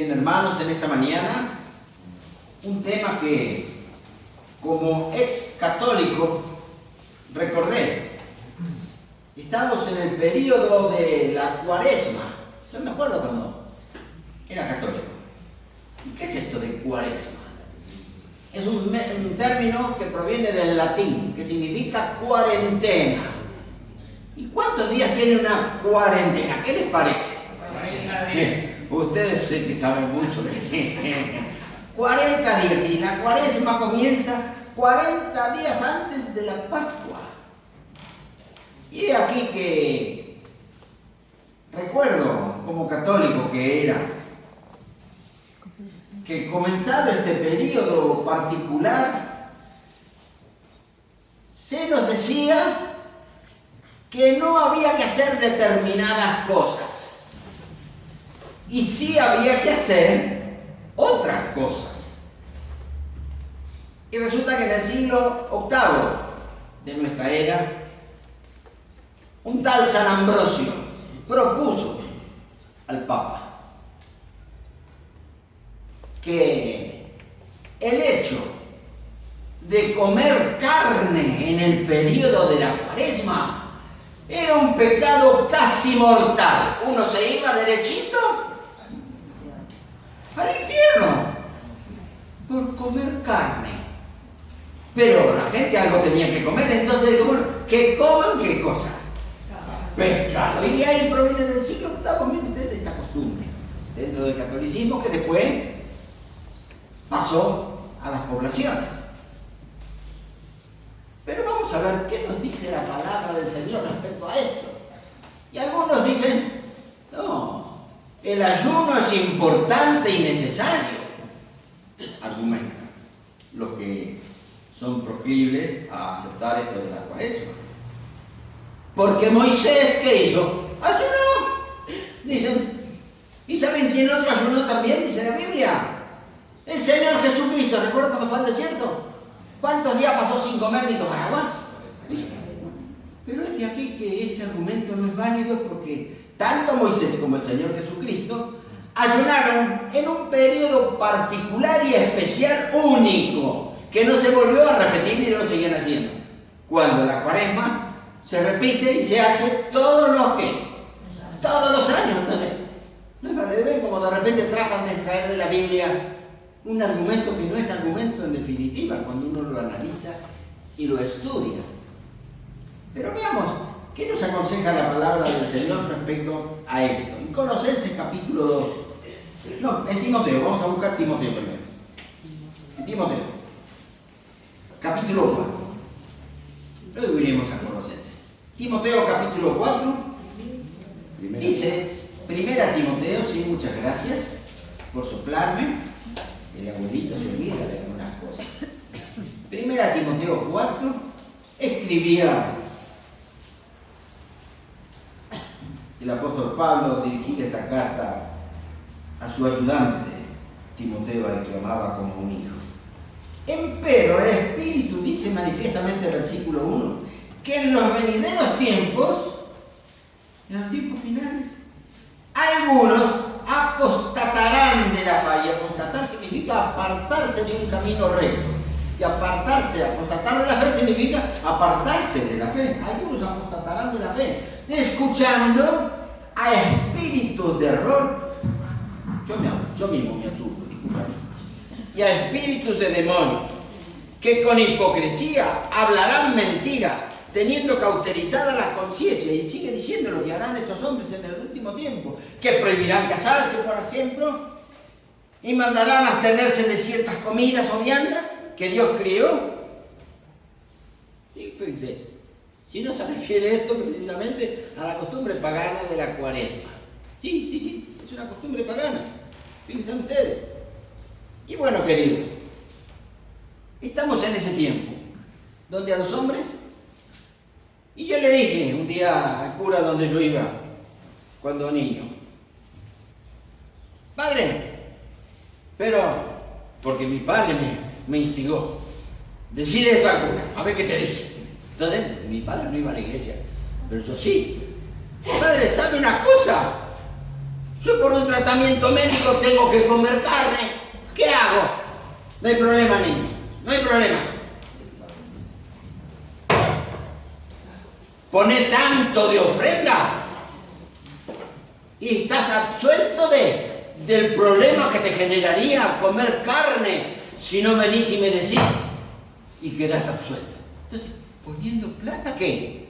Bien, hermanos, en esta mañana un tema que como ex católico recordé. Estamos en el periodo de la Cuaresma. Yo me acuerdo cuando era católico. ¿Qué es esto de Cuaresma? Es un término que proviene del latín, que significa cuarentena. ¿Y cuántos días tiene una cuarentena? ¿Qué les parece? 40 días. Bien, ustedes sé que saben mucho. 40 días, y la Cuaresma comienza 40 días antes de la Pascua. Y es aquí que recuerdo, como católico que era, que comenzado este periodo particular, se nos decía que no había que hacer determinadas cosas, y sí había que hacer otras cosas. Y resulta que en el siglo VIII de nuestra era, un tal San Ambrosio propuso al Papa que el hecho de comer carne en el periodo de la Cuaresma era un pecado casi mortal. Uno se iba derechito al infierno por comer carne. Pero la gente algo tenía que comer, entonces dijo, bueno, que coman qué cosa. Pescado. Y de ahí proviene del siglo VIII, miren ustedes, esta costumbre dentro del catolicismo que después pasó a las poblaciones. Pero vamos a ver qué nos dice la palabra del Señor respecto a esto. Y algunos dicen, no, el ayuno es importante y necesario. Argumentan los que son proclives a aceptar esto de la Cuaresma. Porque Moisés, ¿qué hizo? Ayunó. Dicen, ¿y saben quién otro ayunó también? Dice la Biblia. El Señor Jesucristo. ¿Recuerdan cuando fue al desierto? ¿Cuántos días pasó sin comer ni tomar agua? Pero es de aquí que ese argumento no es válido, porque tanto Moisés como el Señor Jesucristo ayunaron en un periodo particular y especial único, que no se volvió a repetir ni lo siguen haciendo. Cuando la Cuaresma se repite y se hace todos los años. Entonces, no es valedero como de repente tratan de extraer de la Biblia un argumento que no es argumento en definitiva cuando uno lo analiza y lo estudia. Pero veamos, ¿qué nos aconseja la palabra del Señor respecto a esto? En Colosenses capítulo 2. No, en Timoteo, vamos a buscar Timoteo primero. En Timoteo, capítulo 4. Luego iremos a Colosenses. Timoteo capítulo 4, dice, primera Timoteo, sí, muchas gracias por soplarme, el abuelito se olvida de algunas cosas. Primera Timoteo 4, escribía el apóstol Pablo dirigía esta carta a su ayudante, Timoteo, al que amaba como un hijo. Empero el Espíritu dice manifiestamente el versículo 1, que en los venideros tiempos, en los tiempos finales, algunos apostatarán de la fe. Y apostatar significa apartarse de un camino recto. Y apostatar de la fe significa apartarse de la fe. Algunos apostatarán de la fe, escuchando a espíritus de error. Yo mismo me aturbo, disculpen. Y a espíritus de demonios, que con hipocresía hablarán mentira, teniendo cauterizada la conciencia. Y sigue diciendo lo que harán estos hombres en el último tiempo, que prohibirán casarse, por ejemplo, y mandarán a abstenerse de ciertas comidas o viandas que Dios crió. Y fíjense, si no se refiere esto precisamente a la costumbre pagana de la Cuaresma. Sí, es una costumbre pagana. Fíjense ustedes. Y bueno, queridos, estamos en ese tiempo donde a los hombres, y yo le dije un día al cura donde yo iba cuando niño, padre, pero porque mi padre me instigó, decir esto al cura, a ver qué te dice. Entonces, mi padre no iba a la iglesia, pero yo sí. Padre, ¿sabe una cosa? Yo por un tratamiento médico tengo que comer carne. ¿Qué hago? No hay problema, niño. No hay problema. Poné tanto de ofrenda y estás absuelto del problema que te generaría comer carne si no venís y me decís y quedás absuelto. Entonces, poniendo plata, ¿qué?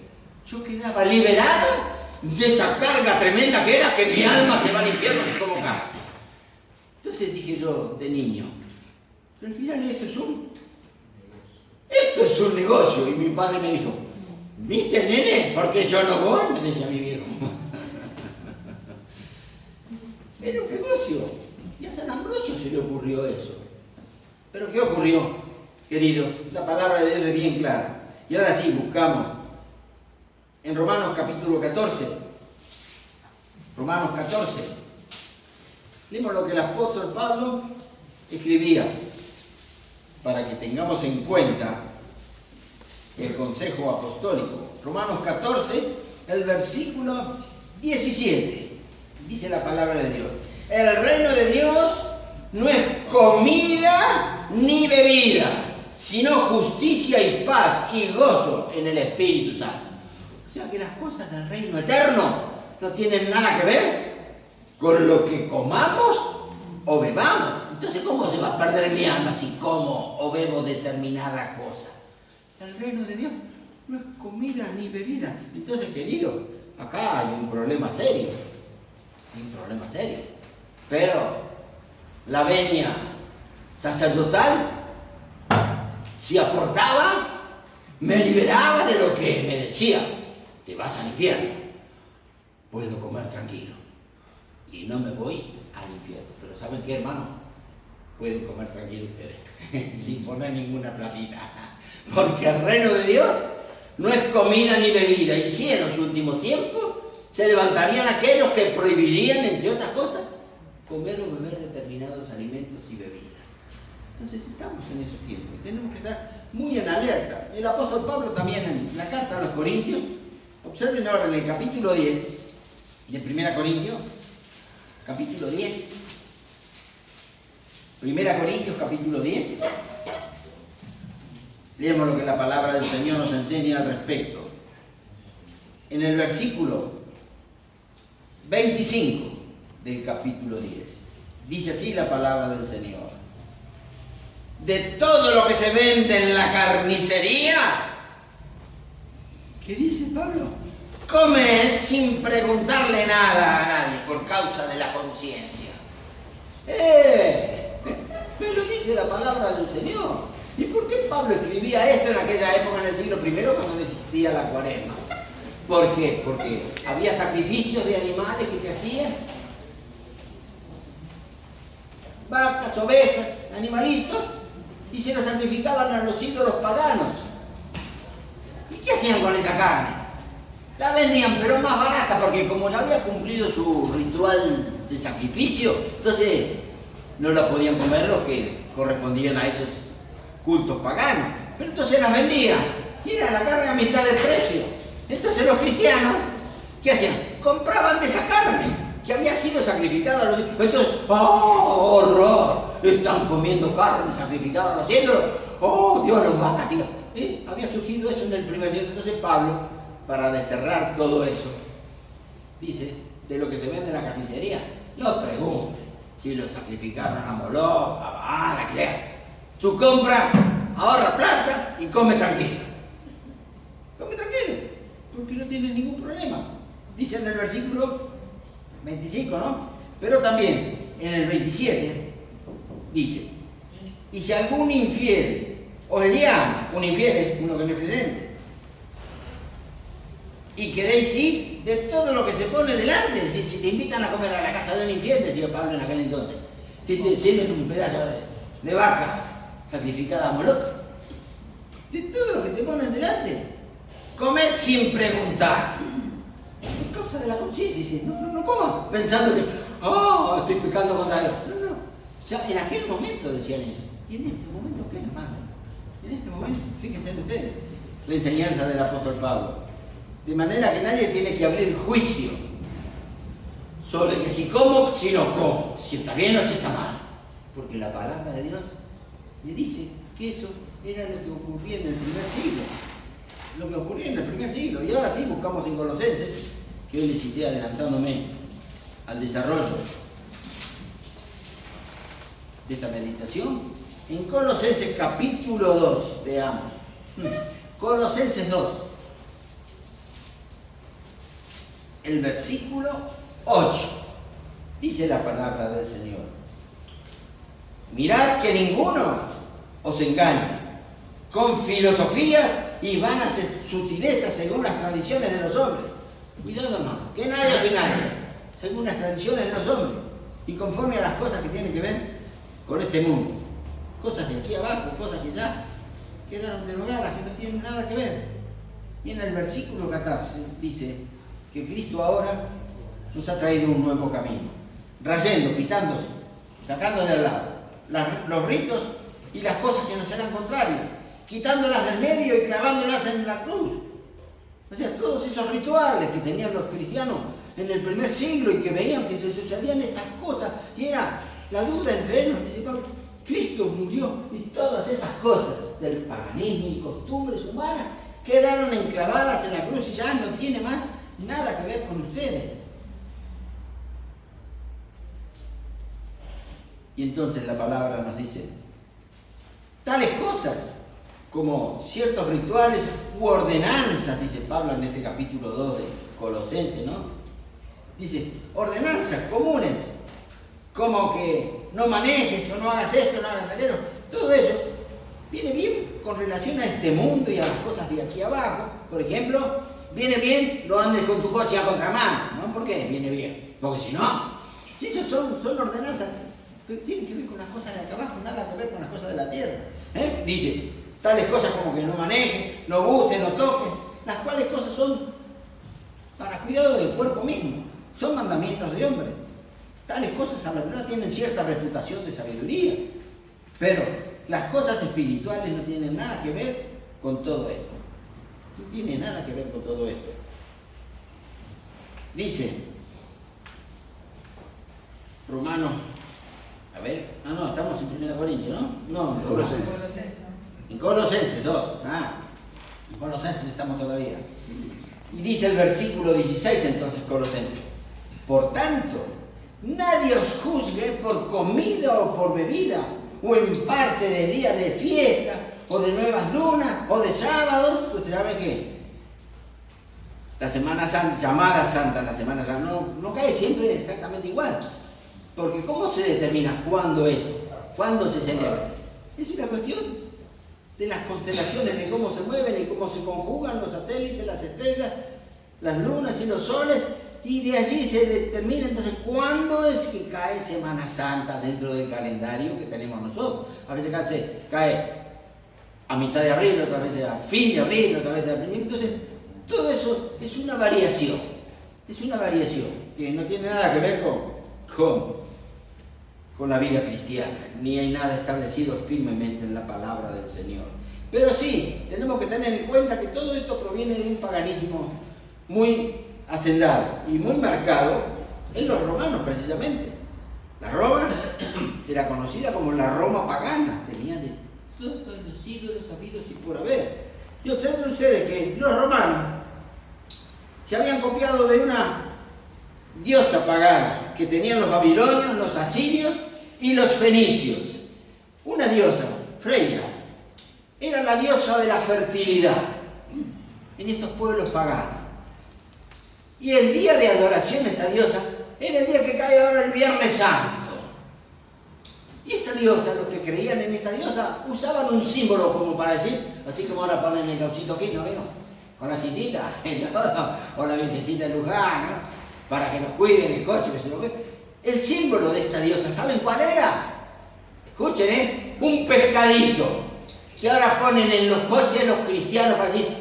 Yo quedaba liberado de esa carga tremenda que era que mi alma se va al infierno si como carne. Entonces dije yo de niño, pero al final esto es un negocio. Y mi padre me dijo, ¿viste, nene? Porque yo no voy, me decía mi viejo. Era un negocio. Y a San Ambrosio se le ocurrió eso. Pero ¿qué ocurrió, queridos? La palabra de Dios es bien clara. Y ahora sí, buscamos en Romanos capítulo 14. Romanos 14. Leemos lo que el apóstol Pablo escribía para que tengamos en cuenta el consejo apostólico. Romanos 14, el versículo 17. Dice la palabra de Dios. El reino de Dios no es comida ni bebida, sino justicia y paz y gozo en el Espíritu Santo. O sea que las cosas del reino eterno no tienen nada que ver con lo que comamos o bebamos. Entonces, ¿cómo se va a perder mi alma si como o bebo determinada cosa? El reino de Dios no es comida ni bebida. Entonces, querido, acá hay un problema serio. Hay un problema serio. Pero la venia sacerdotal, si aportaba, me liberaba de lo que me decía. Te vas al infierno. Puedo comer tranquilo. Y no me voy al infierno. Pero ¿saben qué, hermano? Pueden comer tranquilo ustedes. Sin poner ninguna platita. Porque el reino de Dios no es comida ni bebida. Y sí, en los últimos tiempos se levantarían aquellos que prohibirían, entre otras cosas, comer o beber determinados alimentos y bebidas. Entonces estamos en esos tiempos y tenemos que estar muy en alerta. El apóstol Pablo también en la carta a los Corintios, observen ahora en el capítulo 10 de 1 Corintios, capítulo 10, 1 Corintios capítulo 10, leemos lo que la palabra del Señor nos enseña al respecto. En el versículo 25 del capítulo 10, dice así la palabra del Señor. De todo lo que se vende en la carnicería, ¿qué dice Pablo? Comed sin preguntarle nada a nadie por causa de la conciencia. Me lo dice la palabra del Señor. ¿Y por qué Pablo escribía esto en aquella época, en el siglo I, cuando no existía la cuaresma? ¿Por qué? Porque había sacrificios de animales que se hacían. Vacas, ovejas, animalitos, y se los sacrificaban a los ídolos paganos. ¿Y qué hacían con esa carne? La vendían, pero más barata, porque como ya había cumplido su ritual de sacrificio, entonces no la podían comer los que correspondían a esos cultos paganos. Pero entonces las vendían, y era la carne a mitad de precio. Entonces los cristianos, ¿qué hacían? Compraban de esa carne que había sido sacrificada a los ídolos. Entonces, ¡oh, horror! Están comiendo carne sacrificada a los ídolos. ¡Oh, Dios los va a castigar! Había surgido eso en el primer siglo. Entonces Pablo, para desterrar todo eso, dice, de lo que se vende en la carnicería, no pregunte si lo sacrificaron a Moloch, a Baal, a que sea. Tú compras, ahorra plata y come tranquilo. Come tranquilo, porque no tienes ningún problema. Dice en el versículo 25, ¿no? Pero también en el 27 dice, y si algún infiel os llama, un infiel es uno que no es creyente, y queréis ir de todo lo que se pone delante, si te invitan a comer a la casa de un infiel, decía Pablo en aquel entonces, si te sirven un pedazo de vaca sacrificada a Moloch, de todo lo que te ponen delante, comed sin preguntar, por causa de la conciencia, no comas pensando que, estoy pecando contra Dios. No, ya en aquel momento decían eso. ¿Y en este momento qué, hermano? En este momento, fíjense ustedes, la enseñanza del apóstol Pablo. De manera que nadie tiene que abrir juicio sobre que si como, si no como, si está bien o si está mal. Porque la palabra de Dios me dice que eso era lo que ocurría en el primer siglo. Lo que ocurría en el primer siglo. Y ahora sí buscamos en Colosenses, que hoy les cité adelantándome al desarrollo de esta meditación. En Colosenses capítulo 2, veamos. Colosenses 2. El versículo 8. Dice la palabra del Señor. Mirad que ninguno os engañe con filosofías y vanas sutilezas según las tradiciones de los hombres. Cuidado, hermano, que nadie os engañe según las tradiciones de los hombres y conforme a las cosas que tienen que ver con este mundo. Cosas de aquí abajo, cosas que ya quedaron derogadas, que no tienen nada que ver. Y en el versículo 14 dice que Cristo ahora nos ha traído un nuevo camino, rayendo, quitándose, sacándole al lado los ritos y las cosas que nos eran contrarias, quitándolas del medio y clavándolas en la cruz. O sea, todos esos rituales que tenían los cristianos en el primer siglo y que veían que se sucedían estas cosas, y era la duda entre ellos, dice Pablo, Cristo murió y todas esas cosas del paganismo y costumbres humanas quedaron enclavadas en la cruz y ya no tiene más nada que ver con ustedes. Y entonces la palabra nos dice, tales cosas como ciertos rituales u ordenanzas, dice Pablo en este capítulo 2 de Colosenses, ¿no? Dice, ordenanzas comunes, como que no manejes o no hagas esto, no hagas aquello. Todo eso viene bien con relación a este mundo y a las cosas de aquí abajo. Por ejemplo, viene bien no andes con tu coche a contramano, ¿no? ¿Por qué viene bien? Porque si no, si esas son ordenanzas, pero tienen que ver con las cosas de acá abajo, nada que ver con las cosas de la tierra. Dice, tales cosas como que no manejes, no busques, no toques, las cuales cosas son para cuidado del cuerpo mismo, son mandamientos de hombre. Tales cosas a la verdad tienen cierta reputación de sabiduría, pero las cosas espirituales no tienen nada que ver con todo esto. No tiene nada que ver con todo esto. Dice Romanos, a ver, no, estamos en 1 Corintios, ¿no? No, en Colosenses. En Colosenses 2, en Colosenses estamos todavía. Y dice el versículo 16 entonces Colosenses, por tanto, nadie os juzgue por comida o por bebida, o en parte de día de fiesta, o de nuevas lunas, o de sábados. ¿Usted sabe qué? La Semana Santa, llamada Santa, la Semana Santa, no cae siempre exactamente igual. Porque ¿cómo se determina cuándo es? ¿Cuándo se celebra? Es una cuestión de las constelaciones, de cómo se mueven y cómo se conjugan los satélites, las estrellas, las lunas y los soles. Y de allí se determina entonces cuándo es que cae Semana Santa dentro del calendario que tenemos nosotros. A veces cae a mitad de abril, otra vez a fin de abril, otra vez a principio. Entonces, todo eso es una variación. Es una variación que no tiene nada que ver con la vida cristiana. Ni hay nada establecido firmemente en la palabra del Señor. Pero sí, tenemos que tener en cuenta que todo esto proviene de un paganismo muy hacendado y muy marcado en los romanos precisamente. La Roma era conocida como la Roma pagana, tenía de todos los ídolos habidos y por haber. Y observen ustedes que los romanos se habían copiado de una diosa pagana que tenían los babilonios, los asirios y los fenicios. Una diosa, Freya, era la diosa de la fertilidad en estos pueblos paganos. Y el día de adoración de esta diosa era el día que cae ahora el Viernes Santo. Y esta diosa, los que creían en esta diosa, usaban un símbolo como para decir, así como ahora ponen el gauchito aquí, ¿no veo? Con la cintita, o la virgencita de Luján, ¿no? Para que nos cuiden el coche, que se lo cuiden. El símbolo de esta diosa, ¿saben cuál era? Escuchen, un pescadito, que ahora ponen en los coches los cristianos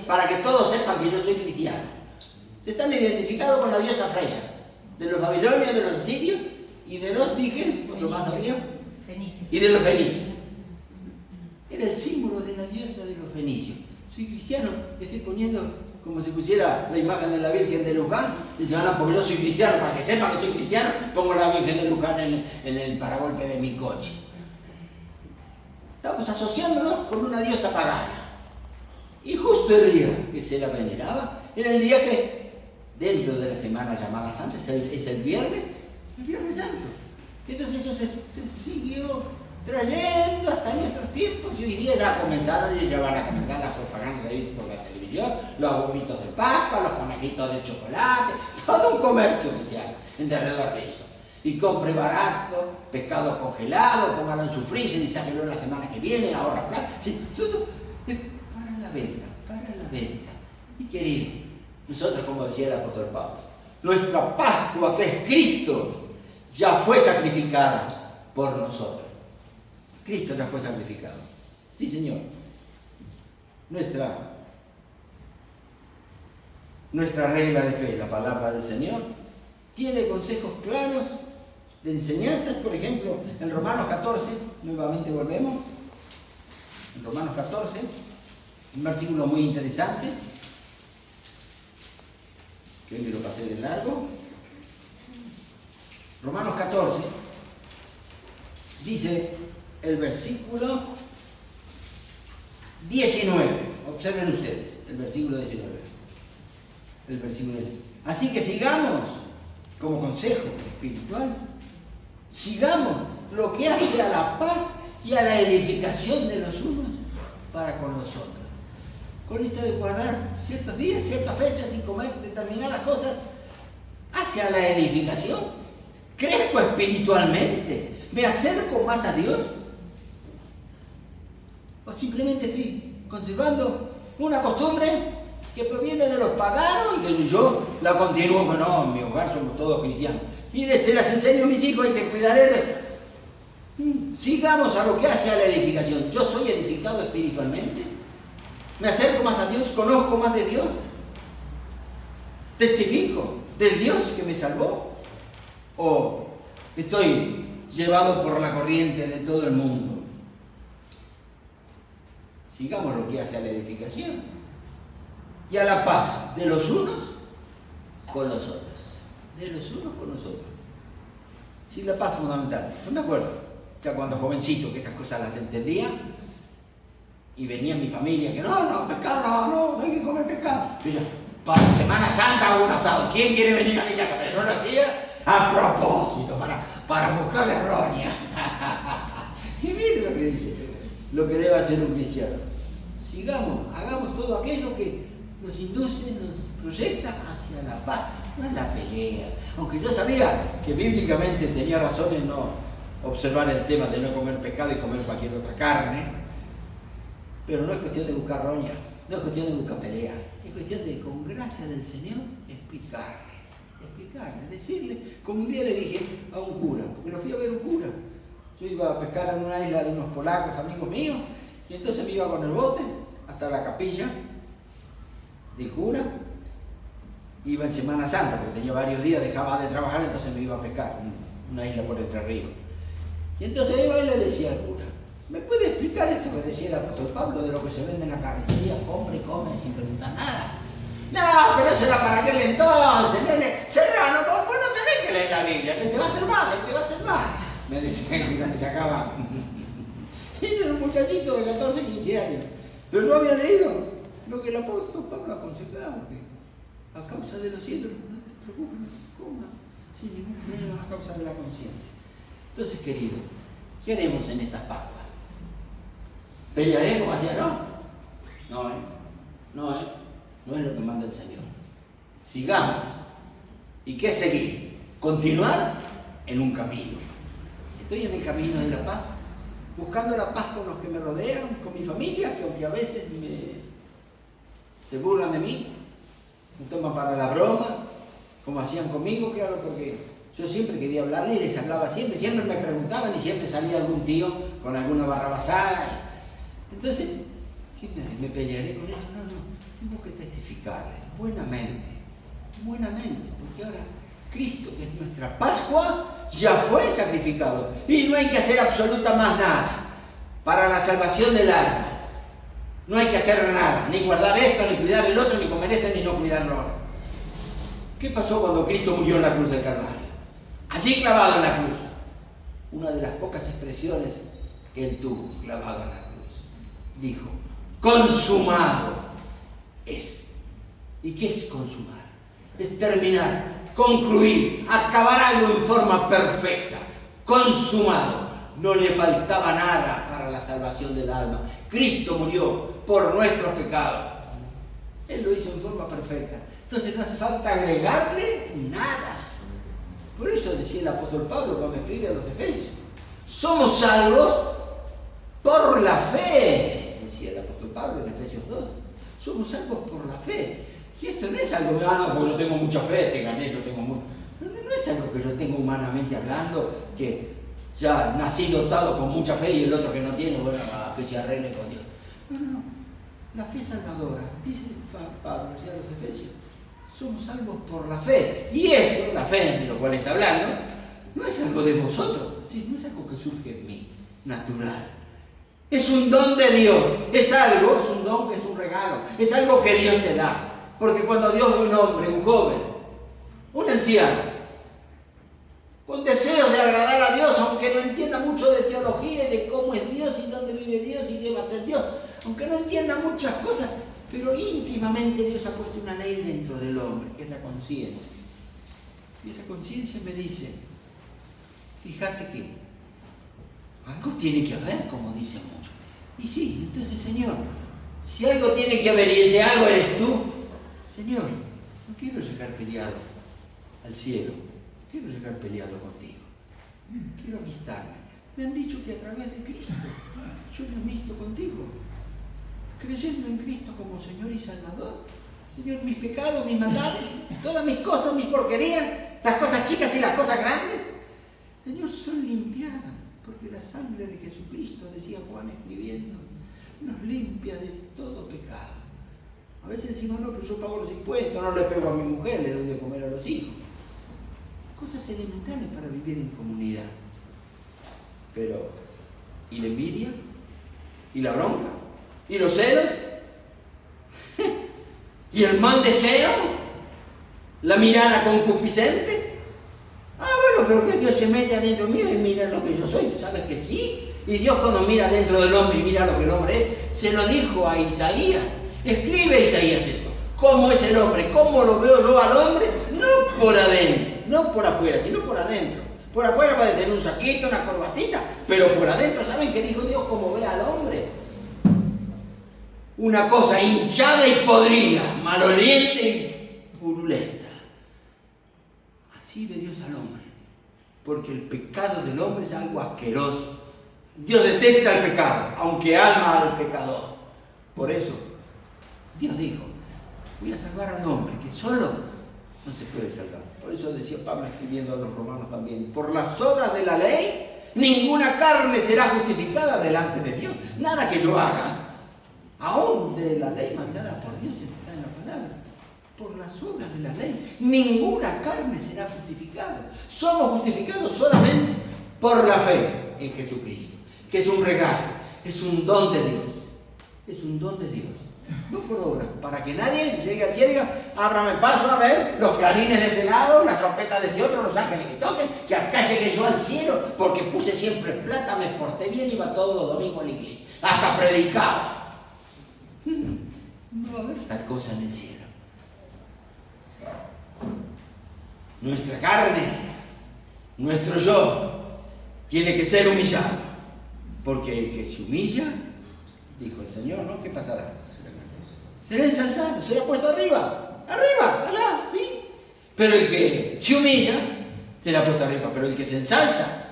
para que todos sepan que yo soy cristiano. Se están identificados con la diosa Freya, de los babilonios, de los asirios y de los, dije, ¿lo más sabía? Y de los fenicios. Era el símbolo de la diosa de los fenicios. Soy cristiano, estoy poniendo como si pusiera la imagen de la Virgen de Luján. Dice, no, porque yo soy cristiano, para que sepa que soy cristiano, pongo la Virgen de Luján en el paragolpe de mi coche. Estamos asociándonos con una diosa pagana. Y justo el día que se la veneraba, era el día que, dentro de la semana llamada Santa, es el Viernes Santo. Entonces eso se siguió trayendo hasta nuestros tiempos, y hoy día ya comenzaron y ya van a comenzar las propagandas ahí por la televisión, los huevitos de Pascua, los conejitos de chocolate, todo un comercio que se hace alrededor de eso. Y compre barato, pescado congelado, póngalo en su freezer y sáquelo la semana que viene, ahorra plata. Sí, todo para la venta, para la venta. Y querido, nosotros, como decía el apóstol Pablo, nuestra Pascua, que es Cristo, ya fue sacrificada por nosotros. Cristo ya fue sacrificado. Sí, Señor. Nuestra regla de fe, la palabra del Señor, tiene consejos claros de enseñanzas. Por ejemplo, en Romanos 14, nuevamente volvemos, en Romanos 14, un versículo muy interesante, que hoy me lo pasé de largo. Romanos 14, dice el versículo 19, observen ustedes, el versículo 19. El versículo 19. Así que sigamos, como consejo espiritual, sigamos lo que hace a la paz y a la edificación de los unos para con los otros. Con esto de guardar ciertos días, ciertas fechas y comer determinadas cosas, hacia la edificación. Crezco espiritualmente, me acerco más a Dios. O simplemente estoy conservando una costumbre que proviene de los paganos y que yo la continúo. No, en mi hogar somos todos cristianos. Y se las enseño a mis hijos y te cuidaré de... Sigamos a lo que hace a la edificación. Yo soy edificado espiritualmente. Me acerco más a Dios, conozco más de Dios. Testifico del Dios que me salvó. O estoy llevado por la corriente de todo el mundo. Sigamos lo que hace a la edificación y a la paz de los unos con los otros. De los unos con los otros. Sí, la paz fundamental. Yo me acuerdo, ya cuando jovencito, que estas cosas las entendía, y venía mi familia que no, pescado, no hay que comer pescado. Y yo, para Semana Santa hago un asado. ¿Quién quiere venir a mi casa? Pero yo lo hacía a propósito, para buscar la roña. Y mire lo que dice, lo que debe hacer un cristiano. Sigamos, hagamos todo aquello que nos induce, nos proyecta hacia la paz, no es la pelea. Aunque yo sabía que bíblicamente tenía razón en no observar el tema de no comer pescado y comer cualquier otra carne, pero no es cuestión de buscar roña, no es cuestión de buscar pelea, es cuestión de, con gracia del Señor, explicarle, decirle, como un día le dije a un cura, porque lo fui a ver un cura. Yo iba a pescar en una isla de unos polacos, amigos míos, y entonces me iba con el bote hasta la capilla del cura. Iba en Semana Santa, porque tenía varios días, dejaba de trabajar, entonces me iba a pescar en una isla por Entre Ríos. Y entonces iba y le decía al cura, ¿me puede explicar esto que decía el apóstol Pablo de lo que se vende en la carnicería? Compre y come sin preguntar nada. No, pero eso era para aquel entonces, nene. Serrano, vos no tenés que leer la Biblia, que te va a hacer mal, me decía el cura, me sacaba. Y era un muchachito de 14, 15 años. Pero no había leído lo que el apóstol Pablo aconsejaba, que a causa de los ídolos, no te preocupes, coma, sin ningún problema, a causa de la conciencia. Entonces, querido, ¿qué haremos en estas Pascuas? ¿Pelearemos hacia no? No es lo que manda el Señor. Sigamos. ¿Y qué seguir? Continuar en un camino. Estoy en el camino de la paz, buscando la paz con los que me rodean, con mi familia, que aunque a veces se burlan de mí, me toman para la broma, como hacían conmigo, claro, porque yo siempre quería hablarle y les hablaba siempre me preguntaban y siempre salía algún tío con alguna barrabasada. Entonces, ¿qué me pelearé con ellos? No, tengo que testificarle buenamente, porque ahora Cristo, que es nuestra Pascua, ya fue sacrificado y no hay que hacer absoluta más nada para la salvación del alma. No hay que hacer nada, ni guardar esto, ni cuidar el otro, ni comer esto, ni no cuidarlo. ¿Qué pasó cuando Cristo murió en la cruz del Calvario? Allí clavado en la cruz. Una de las pocas expresiones que él tuvo clavado en la cruz. Dijo, consumado es. ¿Y qué es consumar? Es terminar, concluir, acabar algo en forma perfecta. Consumado. No le faltaba nada para la salvación del alma. Cristo murió por nuestros pecados. Él lo hizo en forma perfecta. Entonces no hace falta agregarle nada. Por eso decía el apóstol Pablo cuando escribe a los Efesios. Somos salvos por la fe, decía el apóstol Pablo en Efesios 2. Somos salvos por la fe. Y esto no es algo, porque yo tengo mucha fe, te gané, yo tengo mucho. No es algo que yo tengo humanamente hablando, que ya nací dotado con mucha fe y el otro que no tiene, bueno, que se arregle con Dios. No. La fe salvadora, dice Pablo, decía a los Efesios. Somos salvos por la fe. Y esto, la fe de lo cual está hablando, no es algo de vosotros, ¿sí? No es algo que surge en mí, natural. Es un don de Dios. Es un don que es un regalo. Es algo que Dios te da. Porque cuando Dios ve un hombre, un joven, un anciano, con deseos de agradar a Dios, aunque no entienda mucho de teología y de cómo es Dios y dónde vive Dios y qué va a ser Dios, aunque no entienda muchas cosas, pero íntimamente Dios ha puesto una ley dentro del hombre, que es la conciencia. Y esa conciencia me dice, fíjate que algo tiene que haber, como dicen muchos. Y sí, entonces Señor, si algo tiene que haber y ese algo eres tú, Señor, no quiero llegar peleado al cielo, quiero llegar peleado contigo. Quiero amistarme. Me han dicho que a través de Cristo yo me amisto contigo. Creyendo en Cristo como Señor y Salvador. Señor, mis pecados, mis maldades, todas mis cosas, mis porquerías, las cosas chicas y las cosas grandes, Señor, son limpiadas, porque la sangre de Jesucristo, decía Juan escribiendo, nos limpia de todo pecado. A veces decimos, no, pero yo pago los impuestos, no le pego a mi mujer, le doy de comer a los hijos. Cosas elementales para vivir en comunidad. Pero, ¿y la envidia? ¿Y la bronca? ¿Y los celos? ¿Y el mal deseo? ¿La mirada concupiscente? Bueno, pero que Dios se mete adentro mío y mira lo que yo soy, ¿sabes que sí? Y Dios cuando mira dentro del hombre y mira lo que el hombre es, se lo dijo a Isaías. Escribe Isaías esto. ¿Cómo es el hombre? ¿Cómo lo veo yo al hombre? No por adentro, no por afuera, sino por adentro. Por afuera puede tener un saquito, una corbatita, pero por adentro, ¿saben qué dijo Dios? ¿Cómo ve al hombre? Una cosa hinchada y podrida, maloliente y purulenta. Así ve Dios al hombre, porque el pecado del hombre es algo asqueroso. Dios detesta el pecado, aunque ama al pecador. Por eso, Dios dijo, voy a salvar al hombre, que solo no se puede salvar. Por eso decía Pablo escribiendo a los romanos también, por las obras de la ley, ninguna carne será justificada delante de Dios. Nada que yo haga, aún de la ley mandada por Dios, está en la palabra. Por las obras de la ley, ninguna carne será justificada. Somos justificados solamente por la fe en Jesucristo, que es un regalo, es un don de Dios. Es un don de Dios, no por obra, para que nadie llegue al cielo y diga, ábrame paso a ver los clarines de este lado, las trompetas de este otro, los ángeles que toquen, que acá llegué yo al cielo, porque puse siempre plata, me porté bien, iba todos los domingos a la iglesia, hasta predicaba. No va a haber tal cosa en el cielo. Nuestra carne, nuestro yo, tiene que ser humillado, porque el que se humilla, dijo el Señor, ¿no? ¿Qué pasará? Será ensalzado, será puesto arriba, allá, ¿sí? Pero el que se humilla, será puesto arriba. Pero el que se ensalza,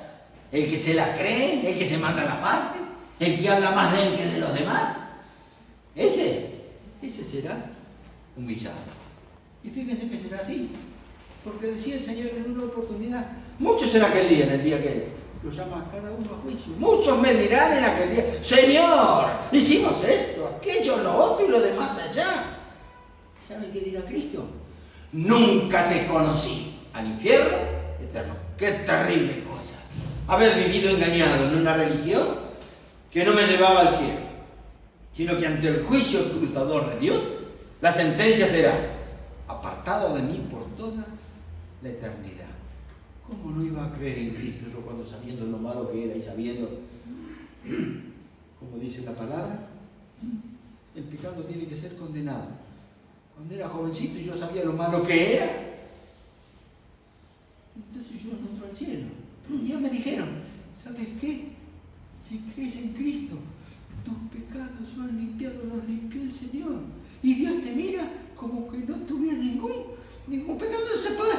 el que se la cree, el que se manda la parte, el que habla más de él que de los demás, ese será humillado. Y fíjense que será así, porque decía el Señor en una oportunidad, muchos en aquel día, en el día que lo llama a cada uno a juicio. Muchos me dirán en aquel día, Señor, hicimos esto, aquello, lo otro y lo demás allá. ¿Saben qué dirá Cristo? Nunca te conocí. Al infierno eterno. Qué terrible cosa. Haber vivido engañado en una religión que no me llevaba al cielo. sino que ante el juicio escrutador de Dios, la sentencia será: apartado de mí por toda la eternidad. ¿Cómo no iba a creer en Cristo yo cuando sabiendo lo malo que era y sabiendo, como dice la palabra, el pecado tiene que ser condenado? Cuando era jovencito y yo sabía lo malo que era, entonces yo no entro al cielo. Pero un día me dijeron: ¿sabes qué? Si crees en Cristo, tus pecados son limpiados, los limpió el Señor. Y Dios te mira como que no tuviera ningún pecado. No se puede.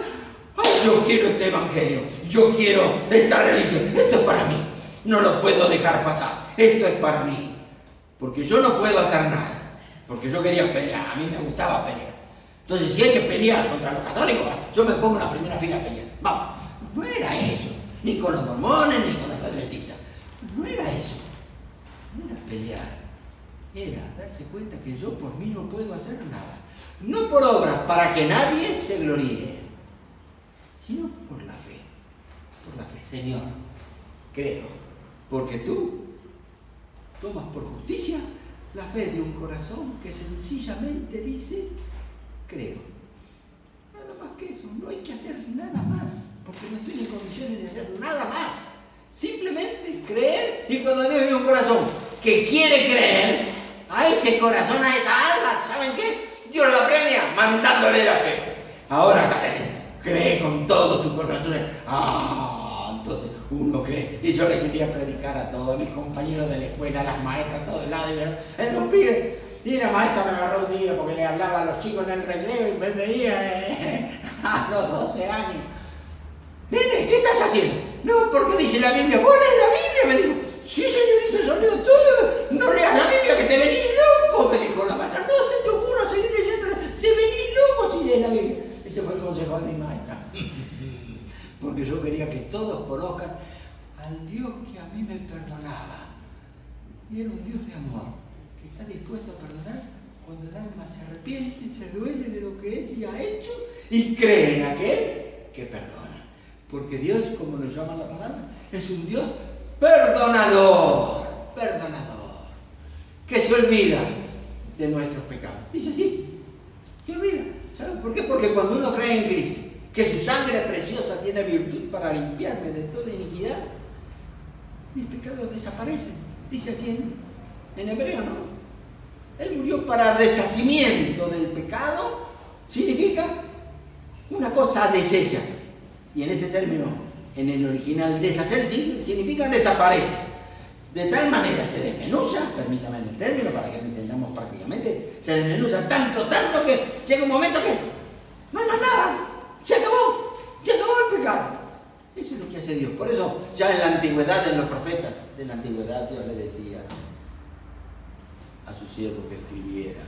¡Ay, yo quiero este evangelio! Yo quiero esta religión. Esto es para mí. No lo puedo dejar pasar. Esto es para mí. Porque yo no puedo hacer nada. Porque yo quería pelear. A mí me gustaba pelear. Entonces, si hay que pelear contra los católicos, yo me pongo en la primera fila a pelear. Vamos. No era eso. Ni con los mormones, ni con los adventistas. No era eso. No era pelear. Era darse cuenta que yo por mí no puedo hacer nada. No por obras para que nadie se gloríe, sino por la fe. Por la fe. Señor, creo, porque tú tomas por justicia la fe de un corazón que sencillamente dice: creo. Nada más que eso. No hay que hacer nada más, porque no estoy en condiciones de hacer nada más. Simplemente creer. Y cuando Dios ve un corazón que quiere creer, a ese corazón, a esa alma, ¿saben qué? Dios la premia mandándole la fe. Ahora acá tenés, cree con todo tu corazón. Entonces uno cree. Y yo le quería predicar a todos mis compañeros de la escuela, a las maestras, a todos lados. Y los pibes. Y la maestra me agarró un día porque le hablaba a los chicos en el recreo y me veía a los 12 años. Nene, ¿qué estás haciendo? No, porque dice la Biblia. ¿Vos lees la Biblia? Me dijo. Sí, señorita, yo leo todo. No leas la Biblia que te venís loco, me dijo la maestra. No se te ocurra seguir leyendo, te venís loco si lees la Biblia. Ese fue el consejo de mi maestra. Porque yo quería que todos conozcan al Dios que a mí me perdonaba. Y era un Dios de amor, que está dispuesto a perdonar cuando el alma se arrepiente, se duele de lo que es y ha hecho y cree en aquel que perdona. Porque Dios, como lo llama la palabra, es un Dios perdonador, que se olvida de nuestros pecados. Dice así, se olvida. ¿Saben por qué? Porque cuando uno cree en Cristo, que su sangre preciosa tiene virtud para limpiarme de toda iniquidad, mis pecados desaparecen. Dice así en hebreo, ¿no? Él murió para deshacimiento del pecado, significa una cosa deshecha. Y en ese término, en el original, deshacer significa desaparece. De tal manera se desmenuza, permítame el término para que lo entendamos prácticamente, se desmenuza tanto que llega un momento que no hay más nada, se acabó el pecado. Eso es lo que hace Dios. Por eso ya en la antigüedad, en los profetas de la antigüedad, Dios le decía a su siervo que escribiera: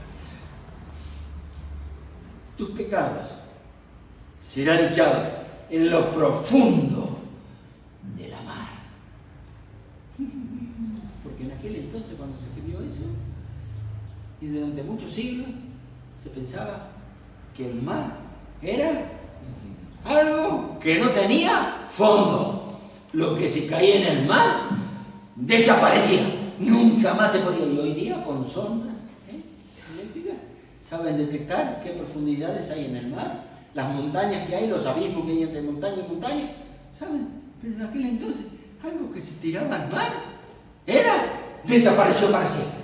tus pecados serán echados en lo profundo de la mar. Porque en aquel entonces, cuando se escribió eso, y durante muchos siglos, se pensaba que el mar era algo que no tenía fondo. Lo que se caía en el mar desaparecía. Nunca más se podía. Y hoy día, con sondas eléctricas, saben detectar qué profundidades hay en el mar, las montañas que hay, los abismos que hay entre montaña y montaña. ¿Saben? Pero en aquel entonces, algo que se tiraba al mar desapareció para siempre.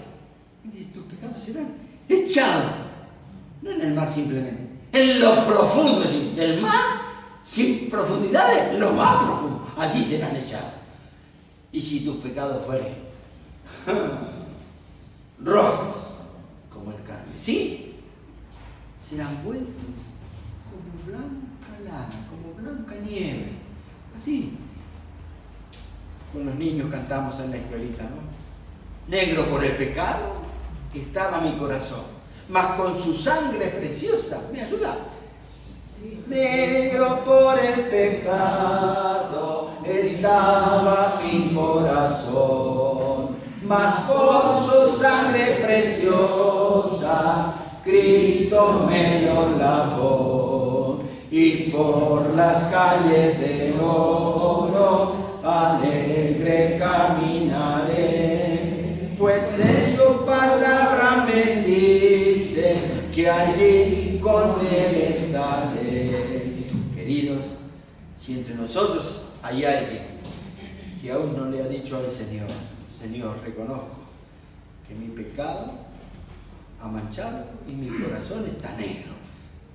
Y tus pecados serán echados, no en el mar simplemente, en lo profundo del mar, sin profundidades, lo más profundo, allí serán echados. Y si tus pecados fueren rojos como el carmesí, serán vueltos como blanca lana, como blanca nieve, así. Con los niños cantamos en la escuelita, ¿no? Negro por el pecado estaba mi corazón, mas con su sangre preciosa, ¿me ayuda? Negro por el pecado estaba mi corazón, mas por su sangre preciosa Cristo me lo lavó, y por las calles de oro alegre caminaré, pues en su palabra me dice que allí con Él estaré. Queridos, si entre nosotros hay alguien que aún no le ha dicho al Señor, Señor, reconozco que mi pecado ha manchado y mi corazón está negro,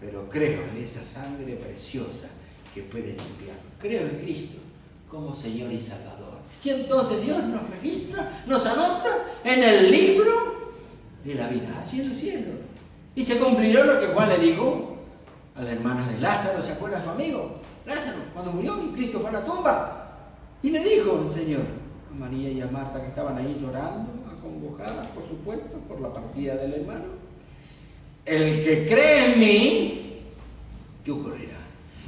pero creo en esa sangre preciosa que puede limpiar. Creo en Cristo como Señor y Salvador. Y entonces Dios nos registra, nos anota en el libro de la vida, allí en el cielo. Y se cumplirá lo que Juan le dijo a la hermana de Lázaro, ¿se acuerda su amigo? Lázaro, cuando murió y Cristo fue a la tumba. Y le dijo el Señor a María y a Marta, que estaban ahí llorando, acongojadas, por supuesto, por la partida del hermano: el que cree en mí, ¿qué ocurrirá?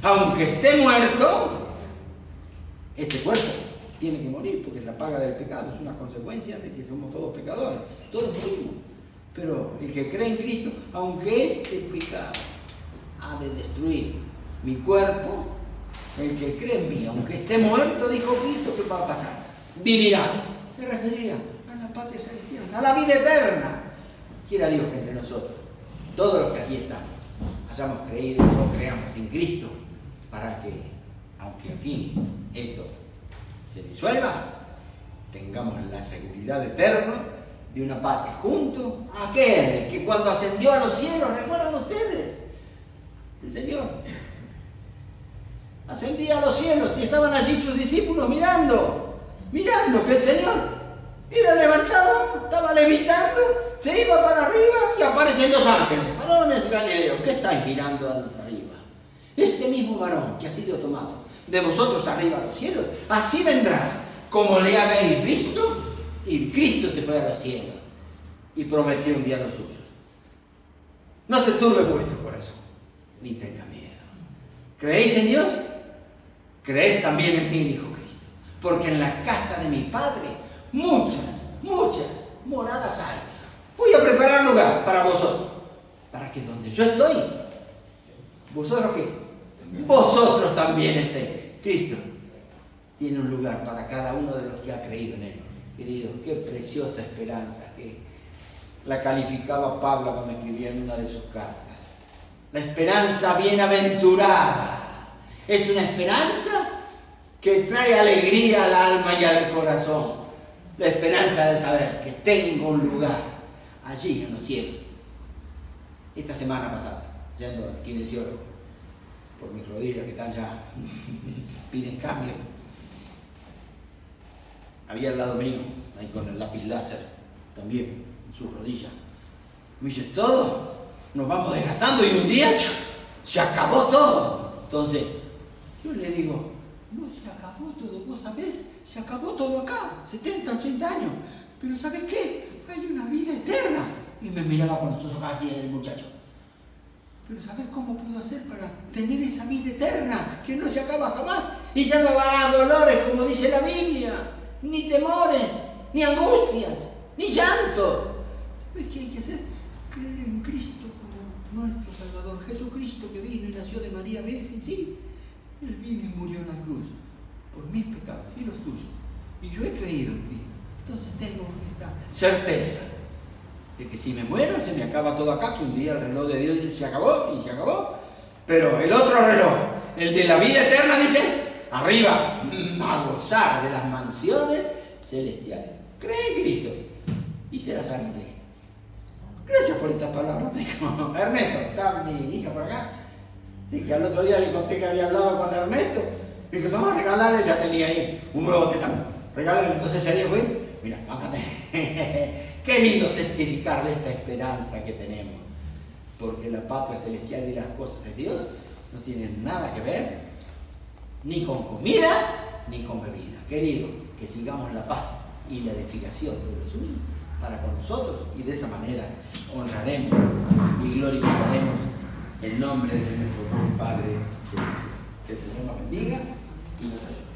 Aunque esté muerto, este cuerpo tiene que morir, porque es la paga del pecado, es una consecuencia de que somos todos pecadores, todos morimos. Pero el que cree en Cristo, aunque este pecado ha de destruir mi cuerpo, el que cree en mí, aunque esté muerto, dijo Cristo, ¿qué va a pasar? Vivirá. Se refería a la patria celestial, a la vida eterna. Quiera Dios que entre nosotros, todos los que aquí estamos, hayamos creído o creamos en Cristo, para que, aunque aquí esto se disuelva, tengamos la seguridad eterna de una patria junto a aquel que cuando ascendió a los cielos, ¿recuerdan ustedes? El Señor ascendía a los cielos y estaban allí sus discípulos mirando que el Señor era levantado, estaba levitando, se iba para arriba y aparecen dos ángeles, varones galileos, ¿qué estáis mirando arriba? Este mismo varón que ha sido tomado de vosotros arriba a los cielos, así vendrá, como le habéis visto. Y Cristo se fue a los cielos y prometió enviar a los suyos. No se turbe vuestro corazón, ni tenga miedo. ¿Creéis en Dios? Creed también en mí, dijo Cristo. Porque en la casa de mi Padre muchas moradas hay. Voy a preparar lugar para vosotros, para que donde yo estoy, ¿vosotros qué? Vosotros también estéis. Cristo tiene un lugar para cada uno de los que ha creído en Él. Querido, qué preciosa esperanza que la calificaba Pablo cuando escribía en una de sus cartas. La esperanza bienaventurada es una esperanza que trae alegría al alma y al corazón. La esperanza de saber que tengo un lugar allí en los cielos. Esta semana pasada, yendo al kinesiólogo, por mis rodillas que están ya piden cambio, había al lado mío, ahí con el lápiz láser, también en sus rodillas. Me dice, todos nos vamos desgastando y un día se acabó todo. Entonces, yo le digo, no se acabó todo, vos sabés, se acabó todo acá, 70, 80 años. Pero ¿sabés qué? Hay una vida eterna. Y me miraba con los ojos así el muchacho. Pero ¿sabés cómo puedo hacer para tener esa vida eterna que no se acaba jamás? Y ya no habrá dolores, como dice la Biblia, ni temores, ni angustias, ni llanto. ¿Sabés qué hay que hacer? Creer en Cristo como nuestro Salvador. Jesucristo, que vino y nació de María Virgen, sí. Él vino y murió en la cruz por mis pecados y los tuyos. Y yo he creído en Cristo. Entonces tengo esta certeza de que si me muero se me acaba todo acá, que un día el reloj de Dios dice se acabó y se acabó. Pero el otro reloj, el de la vida eterna, dice arriba, a gozar de las mansiones celestiales. Cree en Cristo y serás alegre. Gracias por esta palabra, me dijo Ernesto. Está mi hija por acá. Dije, al otro día le conté que había hablado con Ernesto. Me dijo, toma, regalarle, ya tenía ahí un nuevo testamento. Regálale, entonces ese día fue, mira, bájate. Qué lindo testificar de esta esperanza que tenemos. Porque la patria celestial y las cosas de Dios no tienen nada que ver ni con comida ni con bebida. Querido, que sigamos la paz y la edificación de los unos para con nosotros y de esa manera honraremos y glorificaremos el nombre de nuestro Padre celestial. Que el Señor nos bendiga y nos ayude.